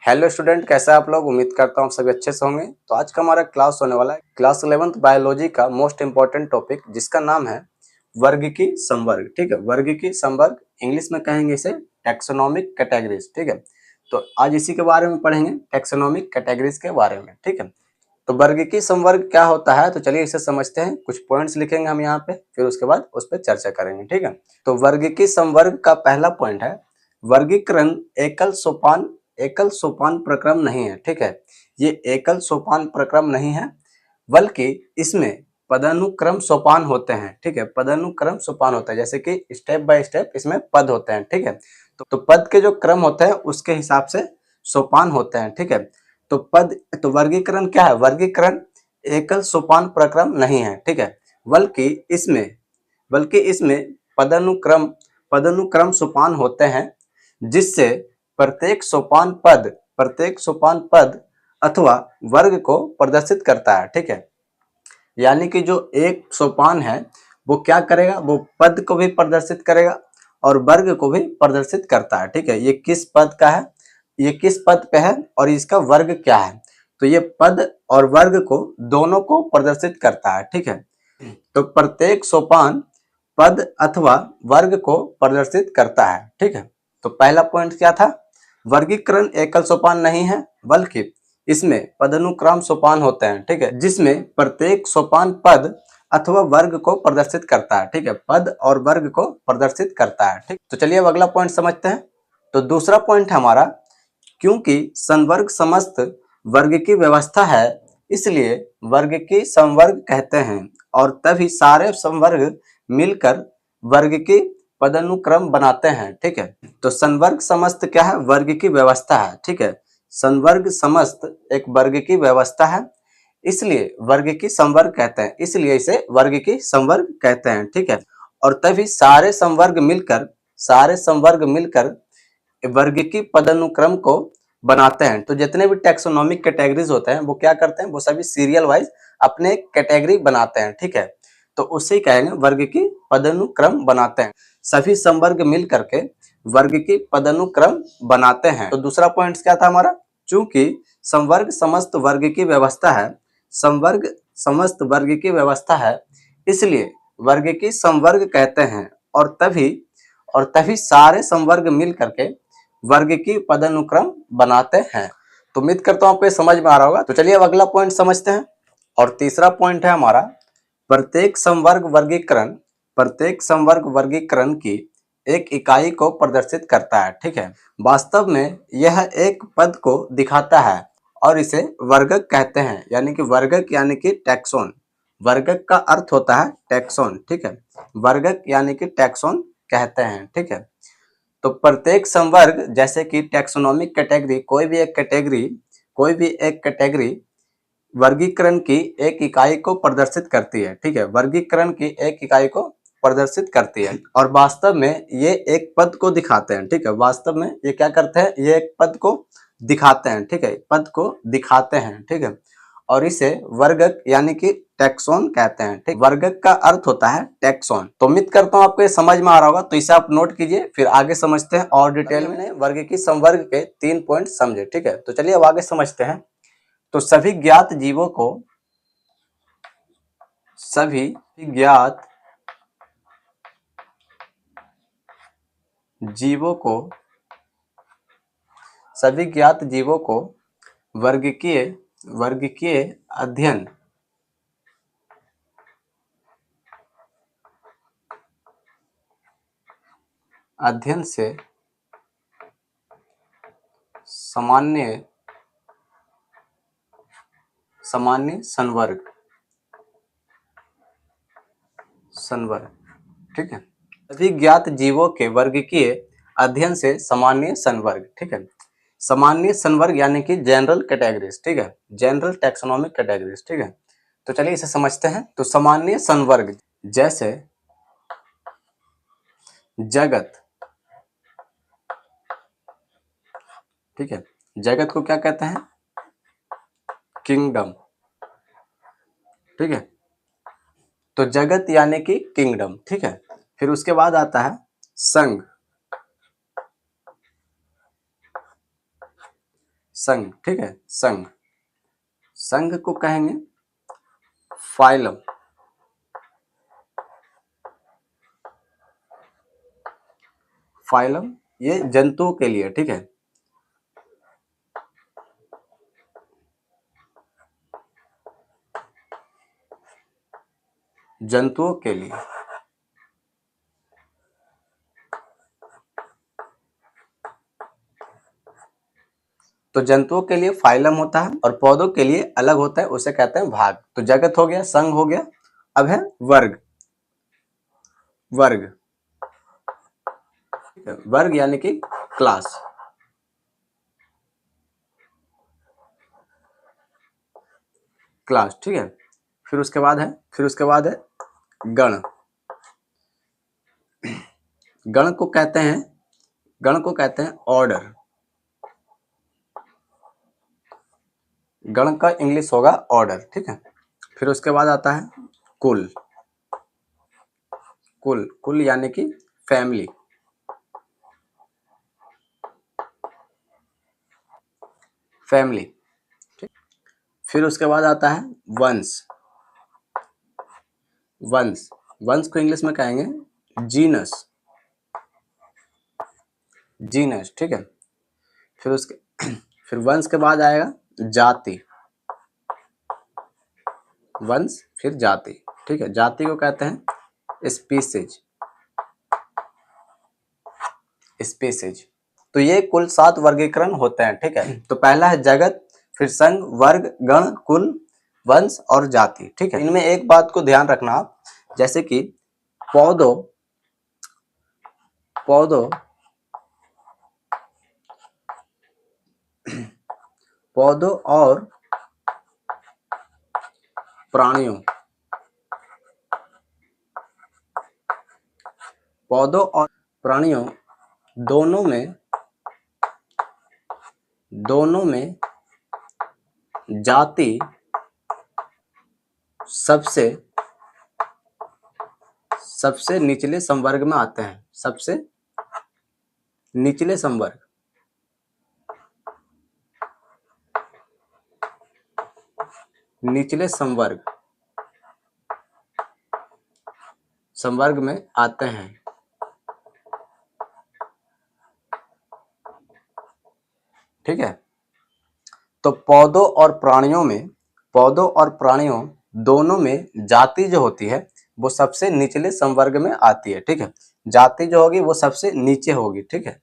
Hello student, कैसे आप लोग। उम्मीद करता हूँ आप सभी अच्छे से होंगे। तो आज का हमारा क्लास होने वाला है क्लास 11th बायोलॉजी का मोस्ट इंपॉर्टेंट टॉपिक, जिसका नाम है वर्ग की संवर्ग। ठीक है, वर्ग की संवर्ग, इंग्लिश में कहेंगे इसे टैक्सोनॉमिक कैटेगरीज। ठीक है, तो आज इसी के बारे में पढ़ेंगे, टैक्सोनॉमिक कैटेगरीज के बारे में। ठीक है, तो वर्ग की संवर्ग क्या होता है, तो चलिए इसे समझते हैं। कुछ पॉइंट्स लिखेंगे हम यहाँ पे, फिर उसके बाद उस पर चर्चा करेंगे। ठीक है, तो वर्ग की संवर्ग का पहला पॉइंट है, वर्गीकरण एकल सोपान प्रक्रम नहीं है। ठीक है, ये एकल सोपान प्रक्रम नहीं है, बल्कि इसमें पदानुक्रम सोपान होते हैं। ठीक है, पदानुक्रम सोपान होता है, जैसे कि स्टेप बाय स्टेप इसमें पद होते हैं। ठीक है, तो पद के जो क्रम होते हैं उसके हिसाब से सोपान होते हैं। ठीक है, तो वर्गीकरण क्या है, वर्गीकरण एकल सोपान प्रक्रम नहीं है। ठीक है, बल्कि इसमें पदानुक्रम सोपान होते हैं, जिससे प्रत्येक सोपान पद अथवा वर्ग को प्रदर्शित करता है। ठीक है, यानी कि जो एक सोपान है वो क्या करेगा, वो पद को भी प्रदर्शित करेगा और वर्ग को भी प्रदर्शित करता है। ठीक है, ये किस पद का है, ये किस पद पे है और इसका वर्ग क्या है, तो ये पद और वर्ग को दोनों को प्रदर्शित करता है। ठीक है, तो प्रत्येक सोपान पद अथवा वर्ग को प्रदर्शित करता है। ठीक है, तो पहला पॉइंट क्या था, वर्गीकरण एकल सोपान नहीं है, बल्कि इसमें पदानुक्रम सोपान होते हैं। ठीक है, जिसमें प्रत्येक सोपान पद अथवा वर्ग को प्रदर्शित करता है। ठीक है, पद और वर्ग को प्रदर्शित करता है। ठीक, तो चलिए अब अगला पॉइंट समझते हैं। तो दूसरा पॉइंट है हमारा, क्योंकि संवर्ग समस्त वर्ग की व्यवस्था है, इसलिए वर्ग की संवर्ग कहते हैं, और तभी सारे संवर्ग मिलकर वर्ग की पदानुक्रम बनाते हैं। ठीक है, तो संवर्ग समस्त क्या है, वर्ग की व्यवस्था है। ठीक है, संवर्ग समस्त एक वर्ग की व्यवस्था है, इसलिए वर्ग की संवर्ग कहते हैं, इसलिए इसे वर्ग की संवर्ग कहते हैं। ठीक है, और तभी सारे संवर्ग मिलकर वर्ग की पदानुक्रम को बनाते हैं। तो जितने भी टैक्सोनॉमिक कैटेगरीज होते हैं वो क्या करते हैं, वो सभी सीरियल वाइज अपने कैटेगरी बनाते हैं। ठीक है, तो उसे कहेंगे वर्ग की पदानुक्रम बनाते हैं। सभी संवर्ग मिल करके वर्ग की पदानुक्रम बनाते हैं। तो दूसरा पॉइंट क्या था हमारा, चूंकि संवर्ग समस्त वर्ग की व्यवस्था है, संवर्ग समस्त वर्ग की व्यवस्था है, इसलिए वर्ग की संवर्ग कहते हैं, और तभी सारे संवर्ग मिल करके वर्ग की पदानुक्रम बनाते हैं। तो उम्मीद करता हूं आपको समझ में आ रहा होगा। तो चलिए अब अगला पॉइंट समझते हैं, और तीसरा पॉइंट है हमारा, प्रत्येक संवर्ग वर्गीकरण की एक इकाई को प्रदर्शित करता है। ठीक है, वास्तव में यह एक पद को दिखाता है और इसे वर्गक कहते हैं, यानी कि वर्गक यानी कि टैक्सोन। वर्गक का अर्थ होता है टैक्सोन। ठीक है, वर्गक यानी कि टैक्सोन कहते हैं। ठीक है, तो प्रत्येक संवर्ग, जैसे कि टैक्सोनॉमिक कैटेगरी, कोई भी एक कैटेगरी वर्गीकरण की एक इकाई को प्रदर्शित करती है। ठीक है, वर्गीकरण की एक इकाई को प्रदर्शित करती है, और वास्तव में ये एक पद को दिखाते हैं। ठीक है, वास्तव में ये क्या करते हैं, ये एक पद को दिखाते हैं। ठीक है, पद को दिखाते हैं। ठीक है, और इसे वर्गक यानी कि टैक्सोन कहते हैं। ठीक, वर्गक का अर्थ होता है टैक्सोन। तो उम्मीद करता हूँ आपको ये समझ में आ रहा होगा, तो इसे आप नोट कीजिए, फिर आगे समझते हैं और डिटेल में। वर्ग की संवर्ग के 3 पॉइंट समझे। ठीक है, तो चलिए अब आगे समझते हैं। तो सभी ज्ञात जीवों को वर्गीकीय अध्ययन से सामान्य संवर्ग। ठीक है, सभी ज्ञात जीवों के वर्गीकीय अध्ययन से सामान्य संवर्ग। ठीक है, सामान्य संवर्ग यानी कि जनरल कैटेगरीज। ठीक है, जनरल टैक्सोनॉमिक कैटेगरीज। ठीक है, तो चलिए इसे समझते हैं। तो सामान्य संवर्ग, जैसे जगत। ठीक है, जगत को क्या कहते हैं, किंगडम। ठीक है, तो जगत यानी कि किंगडम। ठीक है, फिर उसके बाद आता है संघ। संघ, ठीक है, संघ। संघ को कहेंगे फाइलम। फाइलम ये जंतुओं के लिए, ठीक है। जंतुओं के लिए। तो जंतुओं के लिए फाइलम होता है और पौधों के लिए अलग होता है, उसे कहते हैं भाग। तो जगत हो गया, संघ हो गया, अब है वर्ग। वर्ग, वर्ग यानी कि क्लास। क्लास, ठीक है। फिर उसके बाद है गण। गण को कहते हैं ऑर्डर। गण का इंग्लिश होगा ऑर्डर, ठीक है। फिर उसके बाद आता है कुल। कुल, कुल यानी कि फैमिली। फैमिली, ठीक। फिर उसके बाद आता है वंश। वंश, वंश को इंग्लिश में कहेंगे जीनस। जीनस, ठीक है। फिर उसके फिर वंश के बाद आएगा जाति। वंश फिर जाति, ठीक है। जाति को कहते हैं स्पीसीज। स्पीसीज। तो ये कुल 7 वर्गीकरण होते हैं, ठीक है। तो पहला है जगत, फिर संघ, वर्ग, गण, कुल, वंश और जाति, ठीक है। इनमें एक बात को ध्यान रखना आप, जैसे कि पौधों पौधों पौधों और प्राणियों पौधों और प्राणियों दोनों में जाति सबसे निचले संवर्ग में आते हैं। सबसे निचले संवर्ग। निचले संवर्ग में आते हैं, ठीक है। तो पौधों और प्राणियों दोनों में जाति जो होती है वो सबसे निचले संवर्ग में आती है, ठीक है। जाति जो होगी वो सबसे नीचे होगी, ठीक है।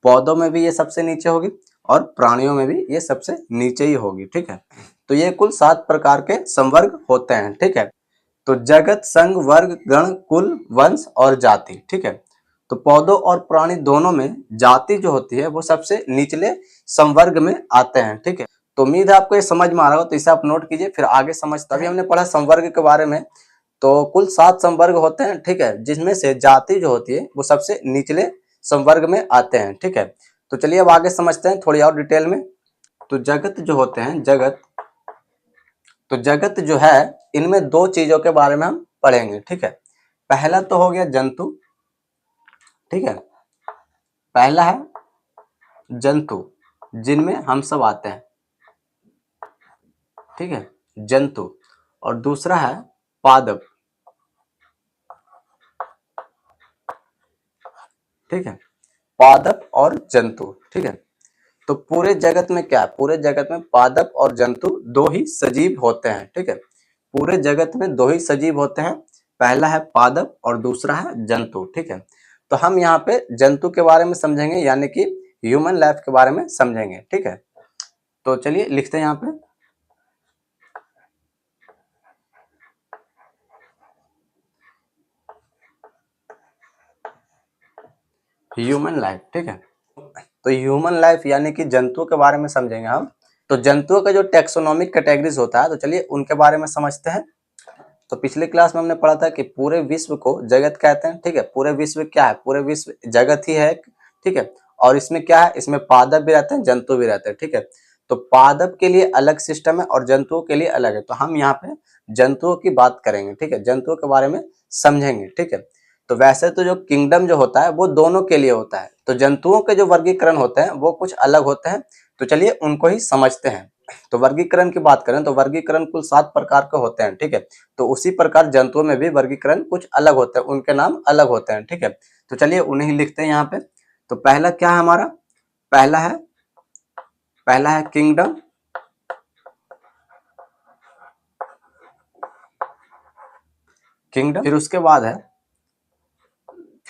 पौधों में भी ये सबसे नीचे होगी और प्राणियों में भी ये सबसे नीचे ही होगी, ठीक है। तो ये कुल 7 प्रकार के संवर्ग होते हैं, ठीक है। तो जगत, संघ, वर्ग, गण, कुल, वंश और जाति, ठीक है। तो पौधों और प्राणी दोनों में जाति जो होती है वो सबसे निचले संवर्ग में आते हैं, ठीक है। तो उम्मीद है आपको ये समझ में आ रहा हो, तो इसे आप नोट कीजिए, फिर आगे समझते हैं। अभी हमने पढ़ा संवर्ग के बारे में। तो कुल 7 संवर्ग होते हैं, ठीक है, जिसमें से जाति जो होती है वो सबसे निचले संवर्ग में आते हैं, ठीक है। तो चलिए अब आगे समझते हैं थोड़ी और डिटेल में। तो जगत जो होते हैं, जगत जो है, इनमें 2 चीजों के बारे में हम पढ़ेंगे, ठीक है। पहला तो हो गया जंतु, ठीक है। पहला है जंतु, जिनमें हम सब आते हैं, ठीक है, जंतु। और दूसरा है पादप, ठीक है। पादप और जंतु, ठीक है। तो पूरे जगत में क्या है? पूरे जगत में पादप और जंतु 2 ही सजीव होते हैं, ठीक है। पूरे जगत में 2 ही सजीव होते हैं, पहला है पादप और दूसरा है जंतु, ठीक है। तो हम यहाँ पे जंतु के बारे में समझेंगे, यानी कि ह्यूमन लाइफ के बारे में समझेंगे, ठीक है। तो चलिए लिखते हैं यहाँ पे ह्यूमन लाइफ, ठीक है। तो ह्यूमन लाइफ यानी कि जंतुओं के बारे में समझेंगे हम। तो जंतुओं का जो टेक्सोनोमिक कैटेगरीज होता है, तो चलिए उनके बारे में समझते हैं। तो पिछले क्लास में हमने पढ़ा था कि पूरे विश्व को जगत कहते हैं, ठीक है। पूरे विश्व क्या है? पूरे विश्व जगत ही है, ठीक है। और इसमें क्या है? इसमें पादप भी रहते हैं, जंतु भी रहते हैं, ठीक है। तो पादप के लिए अलग सिस्टम है और जंतुओं के लिए अलग है। तो हम यहाँ पे जंतुओं की बात करेंगे, ठीक है, जंतुओं के बारे में समझेंगे, ठीक है। तो वैसे तो जो किंगडम जो होता है वो दोनों के लिए होता है। तो जंतुओं के जो वर्गीकरण होते हैं वो कुछ अलग होते हैं, तो चलिए उनको ही समझते हैं। तो वर्गीकरण की बात करें तो वर्गीकरण कुल 7 प्रकार के होते हैं, ठीक है। तो उसी प्रकार जंतुओं में भी वर्गीकरण कुछ अलग होते हैं, उनके नाम अलग होते हैं, ठीक है। तो चलिए उन्हें लिखते हैं यहाँ पे। तो पहला क्या है हमारा, पहला है किंगडम, फिर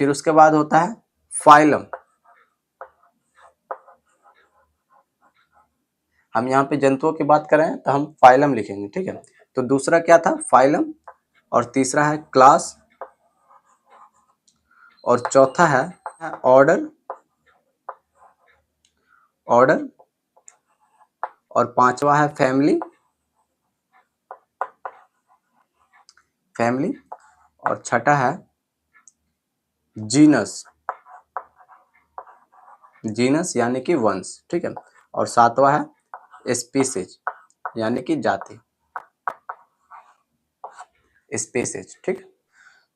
उसके बाद होता है फाइलम। हम यहाँ पे जंतुओं की बात करें तो हम फाइलम लिखेंगे, ठीक है। तो दूसरा क्या था, फाइलम, और तीसरा है क्लास, और चौथा है ऑर्डर, और पांचवा है फैमिली, और छठा है जीनस यानी कि वंश, ठीक है। और सातवां है स्पीसीज यानी कि जाति, स्पीसीज, ठीक है।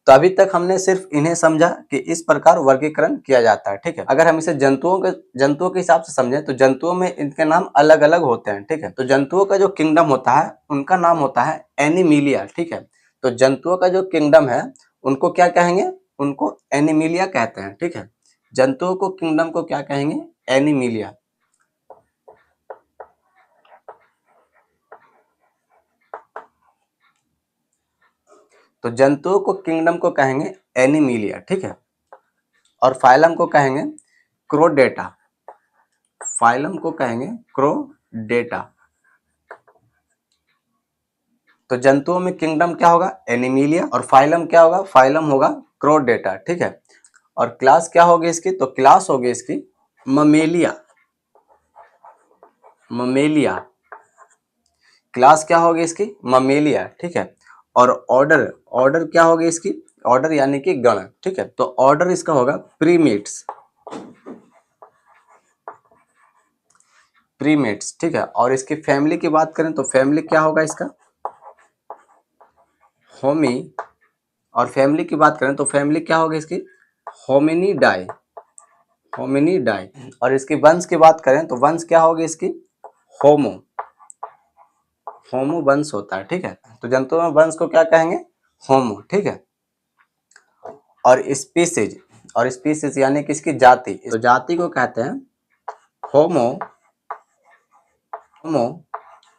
तो अभी तक हमने सिर्फ इन्हें समझा कि इस प्रकार वर्गीकरण किया जाता है, ठीक है। अगर हम इसे जंतुओं के हिसाब से समझें तो जंतुओं में इनके नाम अलग अलग होते हैं, ठीक है। तो जंतुओं का जो किंगडम होता है उनका नाम होता है एनिमिलिया, ठीक है। तो जंतुओं का जो किंगडम है उनको क्या कहेंगे, उनको एनिमिलिया कहते हैं, ठीक है। जंतुओं को किंगडम को क्या कहेंगे, एनिमिलिया। तो जंतुओं को किंगडम को कहेंगे एनिमिलिया, ठीक है। और फाइलम को कहेंगे क्रोडेटा, तो जंतुओं में किंगडम क्या होगा, एनिमिलिया, और फाइलम क्या होगा, फाइलम होगा क्रोडेटा, ठीक है। और क्लास क्या होगी इसकी, तो क्लास होगी इसकी ममेलिया, क्लास क्या होगी इसकी, ममेलिया, ठीक है। और ऑर्डर क्या होगी इसकी, ऑर्डर यानी कि गण, ठीक है। तो ऑर्डर इसका होगा प्रीमेट्स, ठीक है। और इसकी फैमिली की बात करें तो फैमिली क्या होगा इसका, होमी, और फैमिली की बात करें तो फैमिली क्या होगी इसकी, होमिनिडाई, और इसकी वंश की बात करें तो वंश क्या होगी इसकी, होमो वंश होता है, ठीक है। तो जंतुओं में वंश को क्या कहेंगे, होमो, ठीक है। और स्पीसीज यानी कि इसकी जाति, तो जाति को कहते हैं होमो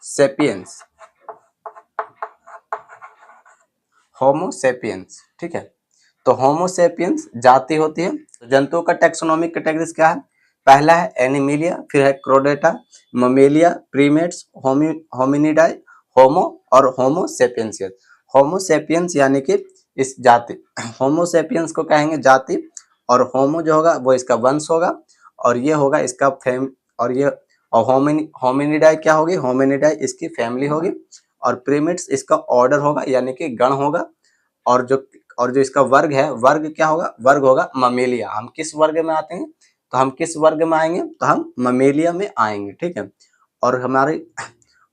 सेपियंस, ठीक है। तो होमो सेपियंस जाति होती है। तो जंतुओं का टैक्सोनॉमिक कैटेगरीज क्या है, पहला है एनिमिलिया, फिर है क्रोडेटा, ममेलिया, प्रीमेट्स, होमिनिडाई, होमो और होमो सेपियंसियस। होमो सेपियंस यानी कि इस जाति, होमो सेपियंस को कहेंगे जाति, और होमो जो होगा वो इसका वंश होगा, और ये होगा इसका और ये होमिनिडाई क्या होगी, होमिनिडाई इसकी फैमिली होगी, और प्रीमेट्स इसका ऑर्डर होगा यानी कि गण होगा, और जो इसका वर्ग है, वर्ग क्या होगा, वर्ग होगा ममेलिया। हम किस वर्ग में आते हैं, तो हम किस वर्ग में आएंगे, तो हम ममेलिया में आएंगे, ठीक है। और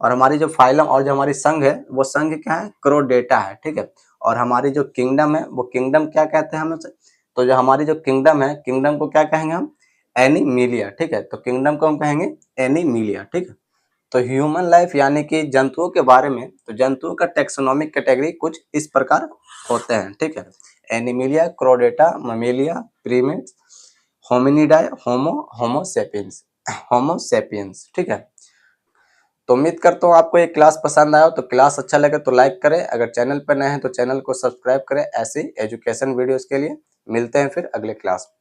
हमारी जो फाइलम और जो हमारी संघ है वो संघ क्या है, क्रोडेटा है, ठीक है। और हमारी जो किंगडम है वो किंगडम क्या कहते हैं हम उसे, तो जो हमारी जो किंगडम है, किंगडम को क्या कहेंगे हम, एनिमिलिया, ठीक है। तो किंगडम को हम कहेंगे एनिमिलिया, ठीक है। तो ह्यूमन लाइफ यानी कि जंतुओं के बारे में, तो जंतुओं का टैक्सोनॉमिक कैटेगरी कुछ इस प्रकार होते हैं, ठीक है। एनिमिलिया, क्रोडेटा, ममेलिया, प्रीमेट्स, होमिनिडाई, होमो सेपियंस, ठीक है। तो उम्मीद करता हूँ आपको ये क्लास पसंद आया हो। तो क्लास अच्छा लगे तो लाइक करें, अगर चैनल पर नए हैं तो चैनल को सब्सक्राइब करें। ऐसे एजुकेशन वीडियोस के लिए मिलते हैं फिर अगले क्लास में।